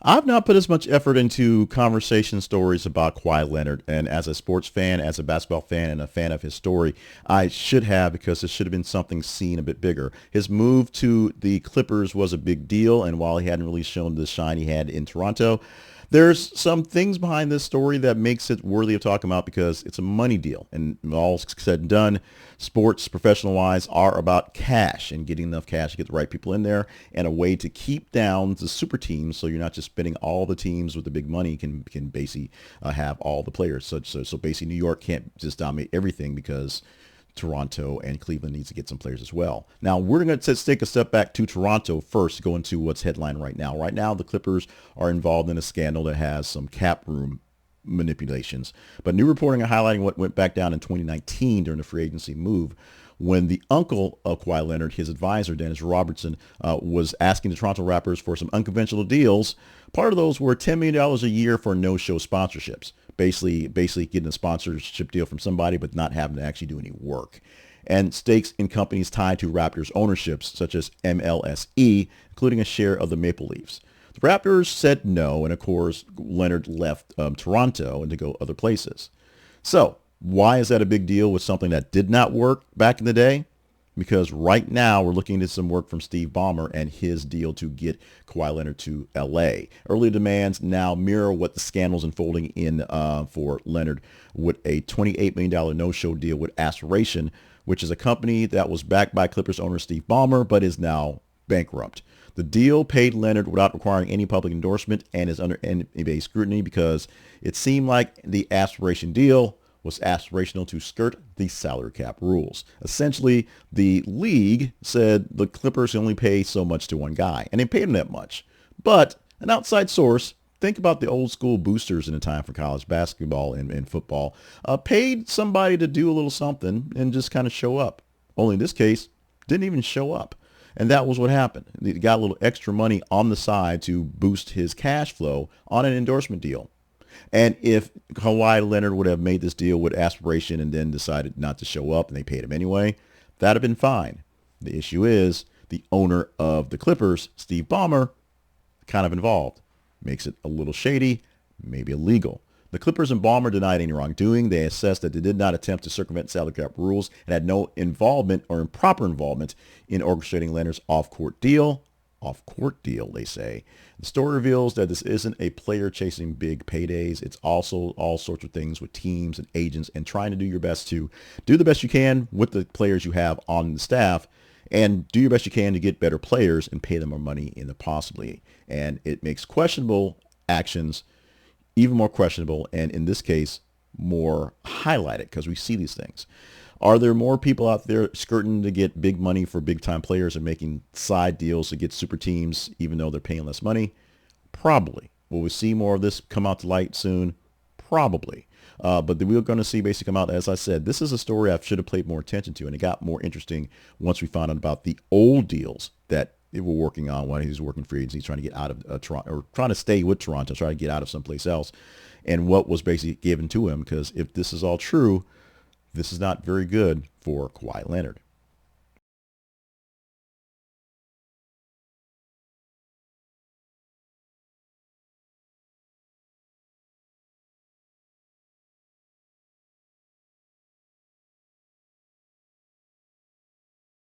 I've not put as much effort into conversation stories about Kawhi Leonard. And as a sports fan, as a basketball fan, and a fan of his story, I should have, because it should have been something seen a bit bigger. His move to the Clippers was a big deal. And while he hadn't really shown the shine he had in Toronto, there's some things behind this story that makes it worthy of talking about because it's a money deal. And all said and done, sports, professional wise, are about cash and getting enough cash to get the right people in there and a way to keep down the super teams so you're not just spending all the teams with the big money can basically have all the players. So basically New York can't just dominate everything because Toronto and Cleveland needs to get some players as well. Now, we're going to take a step back to Toronto first to go into what's headline right now. Right now, the Clippers are involved in a scandal that has some cap room manipulations. But new reporting are highlighting what went back down in 2019 during the free agency move when the uncle of Kawhi Leonard, his advisor, Dennis Robertson, was asking the Toronto Raptors for some unconventional deals. Part of those were $10 million a year for no-show sponsorships. Basically getting a sponsorship deal from somebody, but not having to actually do any work. And stakes in companies tied to Raptors ownerships, such as MLSE, including a share of the Maple Leafs. The Raptors said no, and of course, Leonard left Toronto and to go other places. So why is that a big deal with something that did not work back in the day? Because right now we're looking at some work from Steve Ballmer and his deal to get Kawhi Leonard to L.A. Early demands now mirror what the scandals unfolding in for Leonard with a $28 million no-show deal with Aspiration, which is a company that was backed by Clippers owner Steve Ballmer but is now bankrupt. The deal paid Leonard without requiring any public endorsement and is under NBA scrutiny because it seemed like the Aspiration deal was aspirational to skirt the salary cap rules. Essentially, the league said the Clippers only pay so much to one guy, and they paid him that much. But an outside source, think about the old school boosters in the time for college basketball and football, paid somebody to do a little something and just kind of show up. Only in this case, didn't even show up. And that was what happened. He got a little extra money on the side to boost his cash flow on an endorsement deal. And if Kawhi Leonard would have made this deal with Aspiration and then decided not to show up and they paid him anyway, that'd have been fine. The issue is the owner of the Clippers, Steve Ballmer, kind of involved. Makes it a little shady, maybe illegal. The Clippers and Ballmer denied any wrongdoing. They assessed that they did not attempt to circumvent salary cap rules and had no involvement or improper involvement in orchestrating Leonard's off-court deal, they say. The story reveals that this isn't a player chasing big paydays. It's also all sorts of things with teams and agents and trying to do your best to do the best you can with the players you have on the staff and do your best you can to get better players and pay them more money in the possibly. And it makes questionable actions even more questionable and in this case more highlighted because we see these things. Are there more people out there skirting to get big money for big time players and making side deals to get super teams even though they're paying less money? Probably. Will we see more of this come out to light soon? Probably. But we're going to see basically come out, as I said, this is a story I should have paid more attention to, and it got more interesting once we found out about the old deals that they were working on while he was working free agency, trying to get out of Toronto, or trying to stay with Toronto, trying to get out of someplace else, and what was basically given to him. Because if this is all true, this is not very good for Kawhi Leonard.